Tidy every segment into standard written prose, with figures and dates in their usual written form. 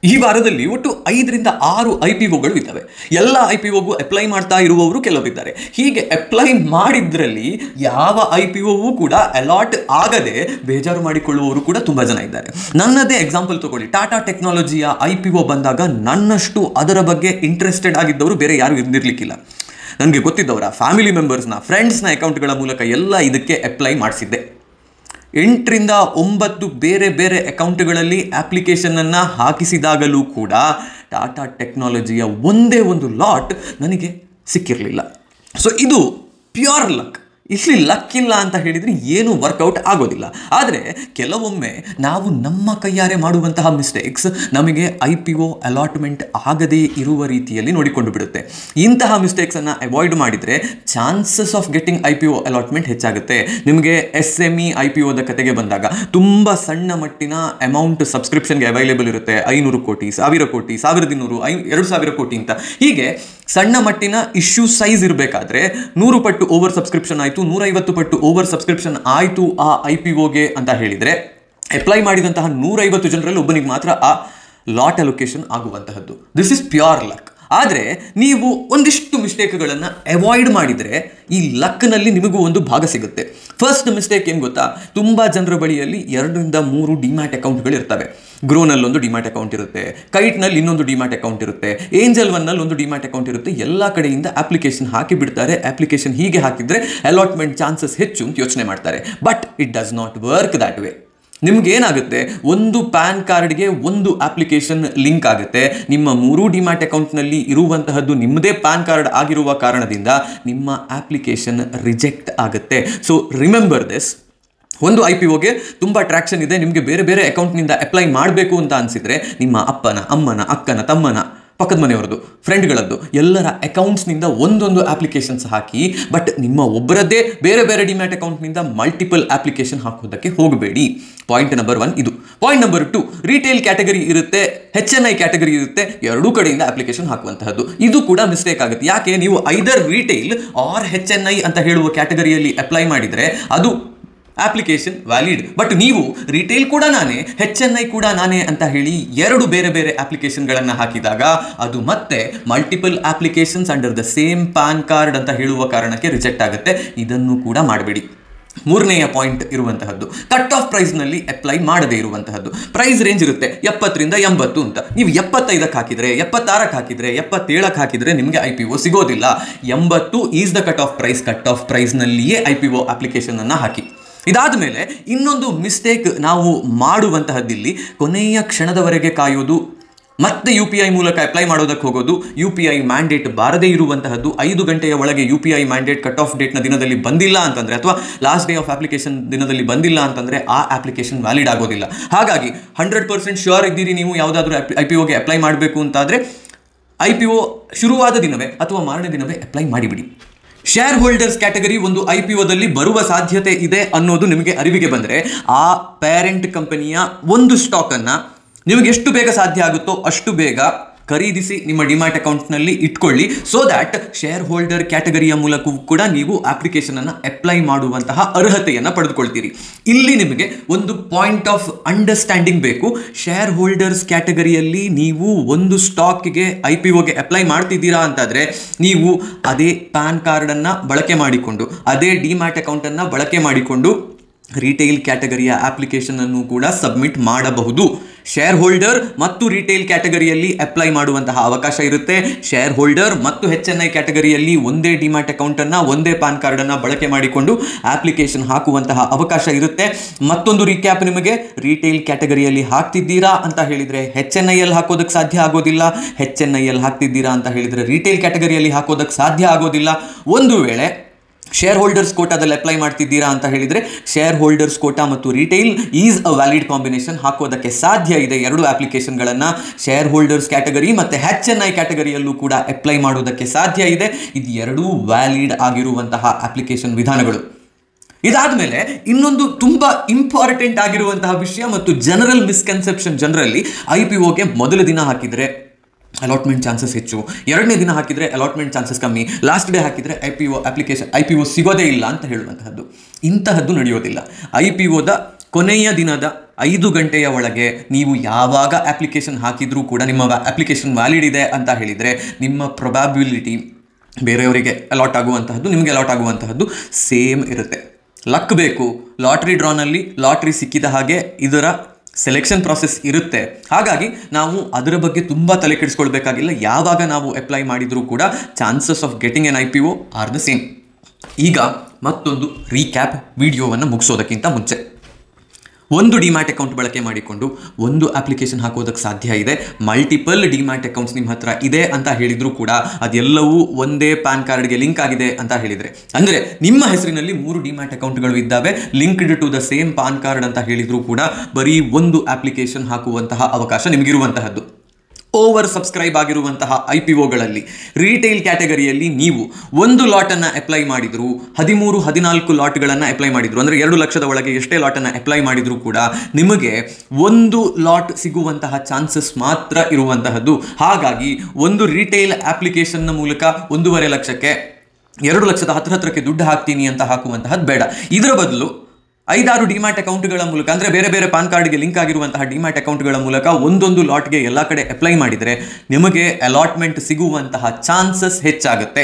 ಈ ವಾರದಲ್ಲಿ ಒಟ್ಟು 5ರಿಂದ 6 IPOಗಳು ಇದ್ದಾವೆ. ಎಲ್ಲ IPOಗೂ ಅಪ್ಲೈ ಮಾಡ್ತಾ ಇರುವವರು ಕೆಲವರಿದ್ದಾರೆ. ಹೀಗೆ ಅಪ್ಲೈ ಮಾಡಿದ್ರಲ್ಲಿ ಯಾವ IPOವೂ ಕೂಡ ಅಲಾಟ್ ಆಗದೆ ಬೇಜಾರು ಮಾಡಿಕೊಳ್ಳುವವರು ಕೂಡ ತುಂಬ ಜನ ಇದ್ದಾರೆ. ನನ್ನದೇ ಎಕ್ಸಾಂಪಲ್ ತಗೊಳ್ಳಿ. ಟಾಟಾ ಟೆಕ್ನಾಲಜಿಯ IPO ಬಂದಾಗ ನನ್ನಷ್ಟು ಅದರ ಬಗ್ಗೆ ಇಂಟ್ರೆಸ್ಟೆಡ್ ಆಗಿದ್ದವರು ಬೇರೆ ಯಾರು ಇರ್ಲಿಕ್ಕಿಲ್ಲ. ನನಗೆ ಗೊತ್ತಿದ್ದವರ ಫ್ಯಾಮಿಲಿ ಮೆಂಬರ್ಸ್ನ ಫ್ರೆಂಡ್ಸ್ನ ಅಕೌಂಟ್ಗಳ ಮೂಲಕ ಎಲ್ಲ ಇದಕ್ಕೆ ಅಪ್ಲೈ ಮಾಡಿಸಿದ್ದೆ. 8ರಿಂದ 9 ಬೇರೆ ಬೇರೆ ಅಕೌಂಟ್ಗಳಲ್ಲಿ ಅಪ್ಲಿಕೇಶನನ್ನು ಹಾಕಿಸಿದಾಗಲೂ ಕೂಡ ಟಾಟಾ ಟೆಕ್ನಾಲಜಿಯ ಒಂದೇ ಒಂದು ಲಾಟ್ ನನಗೆ ಸಿಕ್ಕಿರಲಿಲ್ಲ. ಸೊ ಇದು ಪ್ಯೂರ್ ಲಕ್. ಇಲ್ಲಿ ಲಕ್ ಇಲ್ಲ ಅಂತ ಹೇಳಿದರೆ ಏನು ವರ್ಕೌಟ್ ಆಗೋದಿಲ್ಲ. ಆದರೆ ಕೆಲವೊಮ್ಮೆ ನಾವು ನಮ್ಮ ಕೈಯಾರೆ ಮಾಡುವಂತಹ ಮಿಸ್ಟೇಕ್ಸ್ ನಮಗೆ IPO ಅಲಾಟ್ಮೆಂಟ್ ಆಗದೇ ಇರುವ ರೀತಿಯಲ್ಲಿ ನೋಡಿಕೊಂಡು ಬಿಡುತ್ತೆ. ಇಂತಹ ಮಿಸ್ಟೇಕ್ಸನ್ನು ಅವಾಯ್ಡ್ ಮಾಡಿದರೆ chances of getting IPO allotment ಹೆಚ್ಚಾಗುತ್ತೆ. ನಿಮಗೆ SME IPOದ ಕತೆಗೆ ಬಂದಾಗ ತುಂಬ ಸಣ್ಣ ಮಟ್ಟಿನ ಅಮೌಂಟ್ ಸಬ್ಸ್ಕ್ರಿಪ್ಷನ್ಗೆ ಅವೈಲೇಬಲ್ ಇರುತ್ತೆ. 500 ಕೋಟಿ, 1000 ಕೋಟಿ, 1200, 2000 ಕೋಟಿ ಅಂತ. ಹೀಗೆ ಸಣ್ಣ ಮಟ್ಟಿನ ಇಶ್ಯೂ ಸೈಜ್ ಇರಬೇಕಾದ್ರೆ 100 ಪಟ್ಟು ಓವರ್ ಸಬ್ಸ್ಕ್ರಿಪ್ಷನ್ ಆಯಿತು, 150 ಪಟ್ಟು ಓವರ್ ಸಬ್ಸ್ಕ್ರಿಪ್ಷನ್ ಆಯಿತು ಆ IPOಗೆ ಅಂತ ಹೇಳಿದರೆ ಅಪ್ಲೈ ಮಾಡಿದಂತಹ 150 ಜನರಲ್ಲಿ ಒಬ್ಬನಿಗೆ ಮಾತ್ರ ಆ ಲಾಟ್ ಅಲೊಕೇಶನ್ ಆಗುವಂತಹದ್ದು. This is pure luck. ಆದರೆ ನೀವು ಒಂದಿಷ್ಟು ಮಿಸ್ಟೇಕ್ಗಳನ್ನು ಅವಾಯ್ಡ್ ಮಾಡಿದರೆ ಈ ಲಕ್ನಲ್ಲಿ ನಿಮಗೂ ಒಂದು ಭಾಗ ಸಿಗುತ್ತೆ. ಫಸ್ಟ್ ಮಿಸ್ಟೇಕ್ ಏನು ಗೊತ್ತಾ? ತುಂಬ ಜನರ ಬಳಿಯಲ್ಲಿ 2ರಿಂದ 3 ಡಿಮ್ಯಾಟ್ ಅಕೌಂಟ್ಗಳು ಇರ್ತವೆ. ಗ್ರೋನಲ್ಲಿ ಒಂದು ಡಿಮ್ಯಾಟ್ ಅಕೌಂಟ್ ಇರುತ್ತೆ, ಕೈಟ್ನಲ್ಲಿ ಇನ್ನೊಂದು ಡಿಮ್ಯಾಟ್ ಅಕೌಂಟ್ ಇರುತ್ತೆ, ಏಂಜಲ್ ಒನ್ನಲ್ಲಿ ಒಂದು ಡಿಮ್ಯಾಟ್ ಅಕೌಂಟ್ ಇರುತ್ತೆ. ಎಲ್ಲ ಕಡೆಯಿಂದ ಅಪ್ಲಿಕೇಶನ್ ಹಾಕಿ ಬಿಡ್ತಾರೆ. ಅಪ್ಲಿಕೇಶನ್ ಹೀಗೆ ಹಾಕಿದರೆ ಅಲಾಟ್ಮೆಂಟ್ ಚಾನ್ಸಸ್ ಹೆಚ್ಚು ಅಂತ ಯೋಚನೆ ಮಾಡ್ತಾರೆ. But it does not work that way. ನಿಮ್ಗೇನಾಗುತ್ತೆ, ಒಂದು ಪ್ಯಾನ್ ಕಾರ್ಡ್ಗೆ ಒಂದು ಅಪ್ಲಿಕೇಶನ್ ಲಿಂಕ್ ಆಗುತ್ತೆ. ನಿಮ್ಮ 3 ಡಿಮ್ಯಾಟ್ ಅಕೌಂಟ್ನಲ್ಲಿ ಇರುವಂತಹದ್ದು ನಿಮ್ಮದೇ ಪ್ಯಾನ್ ಕಾರ್ಡ್ ಆಗಿರುವ ಕಾರಣದಿಂದ ನಿಮ್ಮ ಅಪ್ಲಿಕೇಶನ್ ರಿಜೆಕ್ಟ್ ಆಗುತ್ತೆ. So remember this. ಒಂದು IPOಗೆ ತುಂಬ ಟ್ರ್ಯಾಕ್ಷನ್ ಇದೆ. ನಿಮಗೆ ಬೇರೆ ಬೇರೆ ಅಕೌಂಟ್ನಿಂದ ಅಪ್ಲೈ ಮಾಡಬೇಕು ಅಂತ ಅನಿಸಿದರೆ ನಿಮ್ಮ ಅಪ್ಪನ, ಅಮ್ಮನ, ಅಕ್ಕನ, ತಮ್ಮನ, ಪಕ್ಕದ ಮನೆಯವರದು, ಫ್ರೆಂಡ್ಗಳದ್ದು ಎಲ್ಲರ ಅಕೌಂಟ್ಸ್ನಿಂದ ಒಂದೊಂದು ಅಪ್ಲಿಕೇಶನ್ಸ್ ಹಾಕಿ. ಬಟ್ ನಿಮ್ಮ ಒಬ್ಬರದ್ದೇ ಬೇರೆ ಬೇರೆ ಡಿಮ್ಯಾಟ್ ಅಕೌಂಟ್ನಿಂದ ಮಲ್ಟಿಪಲ್ ಅಪ್ಲಿಕೇಶನ್ ಹಾಕೋದಕ್ಕೆ ಹೋಗಬೇಡಿ. ಪಾಯಿಂಟ್ ನಂಬರ್ 1 ಇದು. ಪಾಯಿಂಟ್ ನಂಬರ್ 2, ರಿಟೇಲ್ ಕ್ಯಾಟಗರಿ ಇರುತ್ತೆ, HNI ಕ್ಯಾಟಗರಿ ಇರುತ್ತೆ. ಎರಡೂ ಕಡೆಯಿಂದ ಅಪ್ಲಿಕೇಶನ್ ಹಾಕುವಂತಹದ್ದು. ಇದು ಕೂಡ ಮಿಸ್ಟೇಕ್ ಆಗುತ್ತೆ. ಯಾಕೆ? ನೀವು ಐದರ್ ರಿಟೇಲ್ ಆರ್ HNI ಅಂತ ಹೇಳುವ ಕ್ಯಾಟಗರಿಯಲ್ಲಿ ಅಪ್ಲೈ ಮಾಡಿದರೆ ಅದು ಅಪ್ಲಿಕೇಶನ್ ವ್ಯಾಲಿಡ್. ಬಟ್ ನೀವು ರಿಟೇಲ್ ಕೂಡ ನಾನೇ, HNI ಕೂಡ ನಾನೇ ಅಂತ ಹೇಳಿ 2 ಬೇರೆ ಬೇರೆ ಅಪ್ಲಿಕೇಶನ್ಗಳನ್ನು ಹಾಕಿದಾಗ ಅದು ಮತ್ತೆ multiple applications under the same PAN card ಅಂತ ಹೇಳುವ ಕಾರಣಕ್ಕೆ ರಿಜೆಕ್ಟ್ ಆಗುತ್ತೆ. ಇದನ್ನು ಕೂಡ ಮಾಡಬೇಡಿ. 3ನೇಯ ಪಾಯಿಂಟ್ ಇರುವಂತಹದ್ದು ಕಟ್ ಆಫ್ ಪ್ರೈಸ್ನಲ್ಲಿ ಅಪ್ಲೈ ಮಾಡದೇ ಇರುವಂತಹದ್ದು. ಪ್ರೈಸ್ ರೇಂಜ್ ಇರುತ್ತೆ 70ರಿಂದ 80 ಅಂತ. ನೀವು 75ಕ್ಕೆ ಹಾಕಿದರೆ, 76ಕ್ಕೆ ಹಾಕಿದರೆ, 77ಕ್ಕೆ ಹಾಕಿದರೆ ನಿಮಗೆ IPO ಸಿಗೋದಿಲ್ಲ. 80 is the cut off price. Cut off ಪ್ರೈಸ್ನಲ್ಲಿಯೇ IPO ಅಪ್ಲಿಕೇಶನ್ ಅನ್ನು ಹಾಕಿ. ಇದಾದ ಮೇಲೆ ಇನ್ನೊಂದು ಮಿಸ್ಟೇಕ್ ನಾವು ಮಾಡುವಂತಹದ್ದಿಲ್ಲಿ, ಕೊನೆಯ ಕ್ಷಣದವರೆಗೆ ಕಾಯೋದು, ಮತ್ತೆ UPI ಮೂಲಕ ಅಪ್ಲೈ ಮಾಡೋದಕ್ಕೆ ಹೋಗೋದು. UPI ಮ್ಯಾಂಡೇಟ್ ಬಾರದೇ ಇರುವಂತಹದ್ದು. 5 ಗಂಟೆಯ ಒಳಗೆ UPI ಮ್ಯಾಂಡೇಟ್ ಕಟ್ ಆಫ್ ಡೇಟ್ನ ದಿನದಲ್ಲಿ ಬಂದಿಲ್ಲ ಅಂತಂದರೆ, ಅಥವಾ ಲಾಸ್ಟ್ ಡೇ ಆಫ್ ಅಪ್ಲಿಕೇಶನ್ ದಿನದಲ್ಲಿ ಬಂದಿಲ್ಲ ಅಂತಂದರೆ ಆ ಅಪ್ಲಿಕೇಶನ್ ವ್ಯಾಲಿಡ್ ಆಗೋದಿಲ್ಲ. ಹಾಗಾಗಿ 100% ಶ್ಯೂರ್ ಇದ್ದೀರಿ ನೀವು ಯಾವುದಾದ್ರೂ IPOಗೆ ಅಪ್ಲೈ ಮಾಡಬೇಕು ಅಂತಾದರೆ IPO ಶುರುವಾದ ದಿನವೇ ಅಥವಾ ಮಾರನೇ ದಿನವೇ ಅಪ್ಲೈ ಮಾಡಿಬಿಡಿ. ಶೇರ್ ಹೋಲ್ಡರ್ಸ್ ಕ್ಯಾಟಗರಿ ಒಂದು IPOದಲ್ಲಿ ಬರುವ ಸಾಧ್ಯತೆ ಇದೆ ಅನ್ನೋದು ನಿಮಗೆ ಅರಿವಿಗೆ ಬಂದರೆ ಆ ಪೇರೆಂಟ್ ಕಂಪನಿಯ ಒಂದು ಸ್ಟಾಕನ್ನು ನಿಮಗೆ ಎಷ್ಟು ಬೇಗ ಸಾಧ್ಯ ಆಗುತ್ತೋ ಅಷ್ಟು ಬೇಗ ಖರೀದಿಸಿ ನಿಮ್ಮ ಡಿಮ್ಯಾಟ್ ಅಕೌಂಟ್ನಲ್ಲಿ ಇಟ್ಕೊಳ್ಳಿ. ಸೊ ದ್ಯಾಟ್ ಶೇರ್ ಹೋಲ್ಡರ್ ಕ್ಯಾಟಗರಿಯ ಮೂಲಕವೂ ಕೂಡ ನೀವು ಅಪ್ಲಿಕೇಶನನ್ನು ಅಪ್ಲೈ ಮಾಡುವಂತಹ ಅರ್ಹತೆಯನ್ನು ಪಡೆದುಕೊಳ್ತೀರಿ. ಇಲ್ಲಿ ನಿಮಗೆ ಒಂದು ಪಾಯಿಂಟ್ ಆಫ್ ಅಂಡರ್ಸ್ಟ್ಯಾಂಡಿಂಗ್ ಬೇಕು. ಶೇರ್ ಹೋಲ್ಡರ್ಸ್ ಕ್ಯಾಟಗರಿಯಲ್ಲಿ ನೀವು ಒಂದು ಸ್ಟಾಕ್ಗೆ IPOಗೆ ಅಪ್ಲೈ ಮಾಡ್ತಿದ್ದೀರಾ ಅಂತಾದರೆ ನೀವು ಅದೇ ಪ್ಯಾನ್ ಕಾರ್ಡನ್ನು ಬಳಕೆ ಮಾಡಿಕೊಂಡು, ಅದೇ ಡಿಮ್ಯಾಟ್ ಅಕೌಂಟನ್ನು ಬಳಕೆ ಮಾಡಿಕೊಂಡು ರಿಟೇಲ್ ಕ್ಯಾಟಗರಿಯ ಅಪ್ಲಿಕೇಶನ್ ಅನ್ನು ಕೂಡ ಸಬ್ಮಿಟ್ ಮಾಡಬಹುದು. ಶೇರ್ ಹೋಲ್ಡರ್ ಮತ್ತು ರಿಟೇಲ್ ಕ್ಯಾಟಗರಿಯಲ್ಲಿ ಅಪ್ಲೈ ಮಾಡುವಂತಹ ಅವಕಾಶ ಇರುತ್ತೆ. ಶೇರ್ ಹೋಲ್ಡರ್ ಮತ್ತು HNI ಕ್ಯಾಟಗರಿಯಲ್ಲಿ ಒಂದೇ ಡಿಮ್ಯಾಟ್ ಅಕೌಂಟನ್ನು, ಒಂದೇ ಪ್ಯಾನ್ ಕಾರ್ಡನ್ನು ಬಳಕೆ ಮಾಡಿಕೊಂಡು ಅಪ್ಲಿಕೇಶನ್ ಹಾಕುವಂತಹ ಅವಕಾಶ ಇರುತ್ತೆ. ಮತ್ತೊಂದು ರೀಕ್ಯಾಪ್ ನಿಮಗೆ, ರಿಟೇಲ್ ಕ್ಯಾಟಗರಿಯಲ್ಲಿ ಹಾಕ್ತಿದ್ದೀರಾ ಅಂತ ಹೇಳಿದರೆ HNIಯಲ್ಲಿ ಹಾಕೋದಕ್ಕೆ ಸಾಧ್ಯ ಆಗೋದಿಲ್ಲ. HNIಯಲ್ಲಿ ಹಾಕ್ತಿದ್ದೀರಾ ಅಂತ ಹೇಳಿದರೆ ರಿಟೇಲ್ ಕ್ಯಾಟಗರಿಯಲ್ಲಿ ಹಾಕೋದಕ್ಕೆ ಸಾಧ್ಯ ಆಗೋದಿಲ್ಲ. ಒಂದು ವೇಳೆ ಶೇರ್ ಹೋಲ್ಡರ್ಸ್ ಕೋಟಾದಲ್ಲಿ ಅಪ್ಲೈ ಮಾಡ್ತಿದ್ದೀರಾ ಅಂತ ಹೇಳಿದರೆ ಶೇರ್ ಹೋಲ್ಡರ್ಸ್ ಕೋಟಾ ಮತ್ತು retail is a valid combination. ಹಾಕೋದಕ್ಕೆ ಸಾಧ್ಯ ಇದೆ 2 ಅಪ್ಲಿಕೇಶನ್ಗಳನ್ನು. ಶೇರ್ ಹೋಲ್ಡರ್ಸ್ ಕ್ಯಾಟಗರಿ ಮತ್ತು HNI ಕ್ಯಾಟಗರಿಯಲ್ಲೂ ಕೂಡ ಅಪ್ಲೈ ಮಾಡೋದಕ್ಕೆ ಸಾಧ್ಯ ಇದೆ. ಇದು 2 ವ್ಯಾಲಿಡ್ ಆಗಿರುವಂತಹ ಅಪ್ಲಿಕೇಶನ್ ವಿಧಾನಗಳು. ಇದಾದ ಮೇಲೆ ಇನ್ನೊಂದು ತುಂಬ ಇಂಪಾರ್ಟೆಂಟ್ ಆಗಿರುವಂತಹ ವಿಷಯ ಮತ್ತು ಜನರಲ್ ಮಿಸ್ಕನ್ಸೆಪ್ಷನ್, ಜನರಲ್ಲಿ IPOಗೆ ಮೊದಲ ದಿನ ಹಾಕಿದರೆ ಅಲಾಟ್ಮೆಂಟ್ ಚಾನ್ಸಸ್ ಹೆಚ್ಚು, ಎರಡನೇ ದಿನ ಹಾಕಿದರೆ ಅಲಾಟ್ಮೆಂಟ್ ಚಾನ್ಸಸ್ ಕಮ್ಮಿ, ಲಾಸ್ಟ್ ಡೇ ಹಾಕಿದರೆ IPO ಸಿಗೋದೇ ಇಲ್ಲ ಅಂತ ಹೇಳುವಂತಹದ್ದು. ಇಂತಹದ್ದು ನಡೆಯೋದಿಲ್ಲ. IPOದ ಕೊನೆಯ ದಿನದ 5 ಗಂಟೆಯ ಒಳಗೆ ನೀವು ಯಾವಾಗ ಅಪ್ಲಿಕೇಶನ್ ಹಾಕಿದರೂ ಕೂಡ ನಿಮ್ಮ ಅಪ್ಲಿಕೇಶನ್ ವ್ಯಾಲಿಡ್ ಇದೆ ಅಂತ ಹೇಳಿದರೆ ನಿಮ್ಮ ಪ್ರೊಬ್ಯಾಬಿಲಿಟಿ ಬೇರೆಯವರಿಗೆ ಅಲಾಟ್ ಆಗುವಂತಹದ್ದು ನಿಮಗೆ ಅಲಾಟ್ ಆಗುವಂತಹದ್ದು ಸೇಮ್ ಇರುತ್ತೆ. ಲಕ್ ಬೇಕು. ಲಾಟ್ರಿ ಡ್ರಾನಲ್ಲಿ ಲಾಟ್ರಿ ಸಿಕ್ಕಿದ ಹಾಗೆ ಇದರ ಸೆಲೆಕ್ಷನ್ ಪ್ರಾಸೆಸ್ ಇರುತ್ತೆ. ಹಾಗಾಗಿ ನಾವು ಅದರ ಬಗ್ಗೆ ತುಂಬ ತಲೆ ಕೆಡಿಸ್ಕೊಳ್ಬೇಕಾಗಿಲ್ಲ. ಯಾವಾಗ ನಾವು ಅಪ್ಲೈ ಮಾಡಿದರೂ ಕೂಡ chances of getting N IPO are the same. ಈಗ ಮತ್ತೊಂದು ರೀಕ್ಯಾಪ್ ವಿಡಿಯೋವನ್ನು ಮುಗಿಸೋದಕ್ಕಿಂತ ಮುಂಚೆ, ಒಂದು ಡಿಮ್ಯಾಟ್ ಅಕೌಂಟ್ ಬಳಕೆ ಮಾಡಿಕೊಂಡು ಒಂದು ಅಪ್ಲಿಕೇಶನ್ ಹಾಕೋದಕ್ಕೆ ಸಾಧ್ಯ ಇದೆ. ಮಲ್ಟಿಪಲ್ ಡಿಮ್ಯಾಟ್ ಅಕೌಂಟ್ಸ್ ನಿಮ್ಮ ಹತ್ರ ಇದೆ ಅಂತ ಹೇಳಿದರೂ ಕೂಡ ಅದೆಲ್ಲವೂ ಒಂದೇ ಪ್ಯಾನ್ ಕಾರ್ಡ್ಗೆ ಲಿಂಕ್ ಆಗಿದೆ ಅಂತ ಹೇಳಿದರೆ, ಅಂದರೆ ನಿಮ್ಮ ಹೆಸರಿನಲ್ಲಿ 3 ಡಿಮ್ಯಾಟ್ ಅಕೌಂಟ್ಗಳು ಇದ್ದಾವೆ, linked to the same PAN card ಅಂತ ಹೇಳಿದರೂ ಕೂಡ ಬರೀ ಒಂದು ಅಪ್ಲಿಕೇಶನ್ ಹಾಕುವಂತಹ ಅವಕಾಶ ನಿಮಗಿರುವಂತಹದ್ದು. ಓವರ್ ಸಬ್ಸ್ಕ್ರೈಬ್ ಆಗಿರುವಂತಹ IPOಗಳಲ್ಲಿ ರೀಟೇಲ್ ಕ್ಯಾಟಗರಿಯಲ್ಲಿ ನೀವು ಒಂದು ಲಾಟನ್ನು ಅಪ್ಲೈ ಮಾಡಿದ್ರು, 13-14 ಲಾಟ್ಗಳನ್ನು ಅಪ್ಲೈ ಮಾಡಿದ್ರು, ಅಂದರೆ 2 ಲಕ್ಷದ ಒಳಗೆ ಎಷ್ಟೇ ಲಾಟನ್ನು ಅಪ್ಲೈ ಮಾಡಿದರೂ ಕೂಡ ನಿಮಗೆ ಒಂದು ಲಾಟ್ ಸಿಗುವಂತಹ ಚಾನ್ಸಸ್ ಮಾತ್ರ ಇರುವಂತಹದ್ದು. ಹಾಗಾಗಿ ಒಂದು ರೀಟೇಲ್ ಅಪ್ಲಿಕೇಶನ್ನ ಮೂಲಕ 1.5 ಲಕ್ಷಕ್ಕೆ 2 ಲಕ್ಷದ ಹತ್ತಿರಕ್ಕೆ ದುಡ್ಡು ಹಾಕ್ತೀನಿ ಅಂತ ಹಾಕುವಂತಹದ್ದು ಬೇಡ. ಇದರ ಬದಲು 5-6 ಡಿಮ್ಯಾಟ್ ಅಕೌಂಟ್ಗಳ ಮೂಲಕ, ಅಂದರೆ ಬೇರೆ ಬೇರೆ ಪಾನ್ ಕಾರ್ಡ್ಗೆ ಲಿಂಕ್ ಆಗಿರುವಂತಹ ಡಿಮ್ಯಾಟ್ ಅಕೌಂಟ್ಗಳ ಮೂಲಕ ಒಂದೊಂದು ಲಾಟ್ಗೆ ಎಲ್ಲ ಕಡೆ ಅಪ್ಲೈ ಮಾಡಿದರೆ ನಿಮಗೆ ಅಲಾಟ್ಮೆಂಟ್ ಸಿಗುವಂತಹ ಚಾನ್ಸಸ್ ಹೆಚ್ಚಾಗುತ್ತೆ.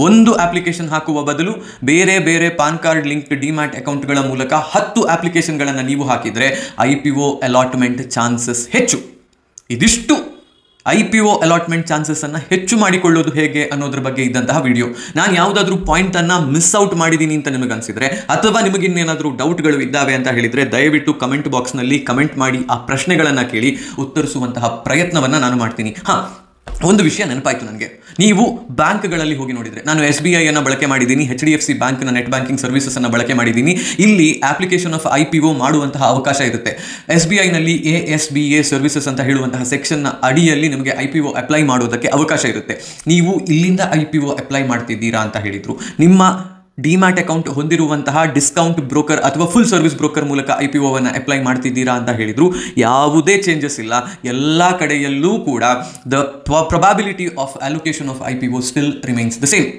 ಒಂದು ಅಪ್ಲಿಕೇಶನ್ ಹಾಕುವ ಬದಲು ಬೇರೆ ಬೇರೆ ಪಾನ್ ಕಾರ್ಡ್ ಲಿಂಕ್ ಡಿಮ್ಯಾಟ್ ಅಕೌಂಟ್ಗಳ ಮೂಲಕ 10 ಅಪ್ಲಿಕೇಶನ್ಗಳನ್ನು ನೀವು ಹಾಕಿದರೆ IPO ಅಲಾಟ್ಮೆಂಟ್ ಚಾನ್ಸಸ್ ಹೆಚ್ಚು. ಇದಿಷ್ಟು IPO ಅಲಾಟ್ಮೆಂಟ್ ಚಾನ್ಸಸ್ಸನ್ನು ಹೆಚ್ಚು ಮಾಡಿಕೊಳ್ಳೋದು ಹೇಗೆ ಅನ್ನೋದ್ರ ಬಗ್ಗೆ ಇದ್ದಂತಹ ವಿಡಿಯೋ. ನಾನು ಯಾವುದಾದ್ರೂ ಪಾಯಿಂಟನ್ನು ಮಿಸ್ ಔಟ್ ಮಾಡಿದ್ದೀನಿ ಅಂತ ನಿಮಗನ್ಸಿದ್ರೆ, ಅಥವಾ ನಿಮಗಿನ್ನೇನಾದರೂ ಡೌಟ್ಗಳು ಇದ್ದಾವೆ ಅಂತ ಹೇಳಿದರೆ ದಯವಿಟ್ಟು ಕಮೆಂಟ್ ಬಾಕ್ಸ್ನಲ್ಲಿ ಕಮೆಂಟ್ ಮಾಡಿ ಆ ಪ್ರಶ್ನೆಗಳನ್ನು ಕೇಳಿ ಉತ್ತರಿಸುವಂತಹ ಪ್ರಯತ್ನವನ್ನು ನಾನು ಮಾಡ್ತೀನಿ. ಒಂದು ವಿಷಯ ನೆನಪಾಯಿತು ನನಗೆ. ನೀವು ಬ್ಯಾಂಕ್ಗಳಲ್ಲಿ ಹೋಗಿ ನೋಡಿದರೆ, ನಾನು SBI ಅನ್ನು ಬಳಕೆ ಮಾಡಿದ್ದೀನಿ, HDFC ಬ್ಯಾಂಕ್ನ ನೆಟ್ ಬ್ಯಾಂಕಿಂಗ್ ಸರ್ವಿಸಸನ್ನು ಬಳಕೆ ಮಾಡಿದ್ದೀನಿ. ಇಲ್ಲಿ ಅಪ್ಲಿಕೇಶನ್ ಆಫ್ IPO ಮಾಡುವಂತಹ ಅವಕಾಶ ಇರುತ್ತೆ. SBIನಲ್ಲಿ ASBA ಸರ್ವಿಸಸ್ ಅಂತ ಹೇಳುವಂತಹ ಸೆಕ್ಷನ್ನ ಅಡಿಯಲ್ಲಿ ನಿಮಗೆ IPO ಅಪ್ಲೈ ಮಾಡೋದಕ್ಕೆ ಅವಕಾಶ ಇರುತ್ತೆ. ನೀವು ಇಲ್ಲಿಂದ IPO ಅಪ್ಲೈ ಮಾಡ್ತಿದ್ದೀರಾ ಅಂತ ಹೇಳಿದರು, ನಿಮ್ಮ ಡಿಮ್ಯಾಟ್ ಅಕೌಂಟ್ ಹೊಂದಿರುವಂತಹ ಡಿಸ್ಕೌಂಟ್ ಬ್ರೋಕರ್ ಅಥವಾ ಫುಲ್ ಸರ್ವಿಸ್ ಬ್ರೋಕರ್ ಮೂಲಕ IPOವನ್ನು ಅಪ್ಲೈ ಮಾಡ್ತಿದ್ದೀರಾ ಅಂತ ಹೇಳಿದ್ರು, ಯಾವುದೇ ಚೇಂಜಸ್ ಇಲ್ಲ. ಎಲ್ಲ ಕಡೆಯಲ್ಲೂ ಕೂಡ the probability of allocation of IPO still remains the same.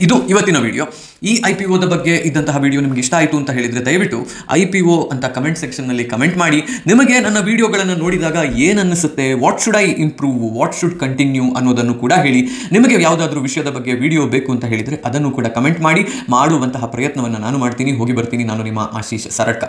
ಇದು ಇವತ್ತಿನ ವಿಡಿಯೋ. ಈ IPOದ ಬಗ್ಗೆ ಇದ್ದಂತಹ ವಿಡಿಯೋ ನಿಮಗೆ ಇಷ್ಟ ಆಯಿತು ಅಂತ ಹೇಳಿದರೆ ದಯವಿಟ್ಟು IPO ಅಂತ ಕಮೆಂಟ್ ಸೆಕ್ಷನ್ನಲ್ಲಿ ಕಮೆಂಟ್ ಮಾಡಿ. ನಿಮಗೆ ನನ್ನ ವಿಡಿಯೋಗಳನ್ನು ನೋಡಿದಾಗ ಏನನ್ನಿಸುತ್ತೆ, what should I improve, what should continue ಅನ್ನೋದನ್ನು ಕೂಡ ಹೇಳಿ. ನಿಮಗೆ ಯಾವುದಾದ್ರೂ ವಿಷಯದ ಬಗ್ಗೆ ವಿಡಿಯೋ ಬೇಕು ಅಂತ ಹೇಳಿದರೆ ಅದನ್ನು ಕೂಡ ಕಮೆಂಟ್ ಮಾಡಿ. ಮಾಡುವಂತಹ ಪ್ರಯತ್ನವನ್ನು ನಾನು ಮಾಡ್ತೀನಿ. ಹೋಗಿ ಬರ್ತೀನಿ. ನಾನು ನಿಮ್ಮ ಆಶೀಶ್ ಸರಡ್ಕ.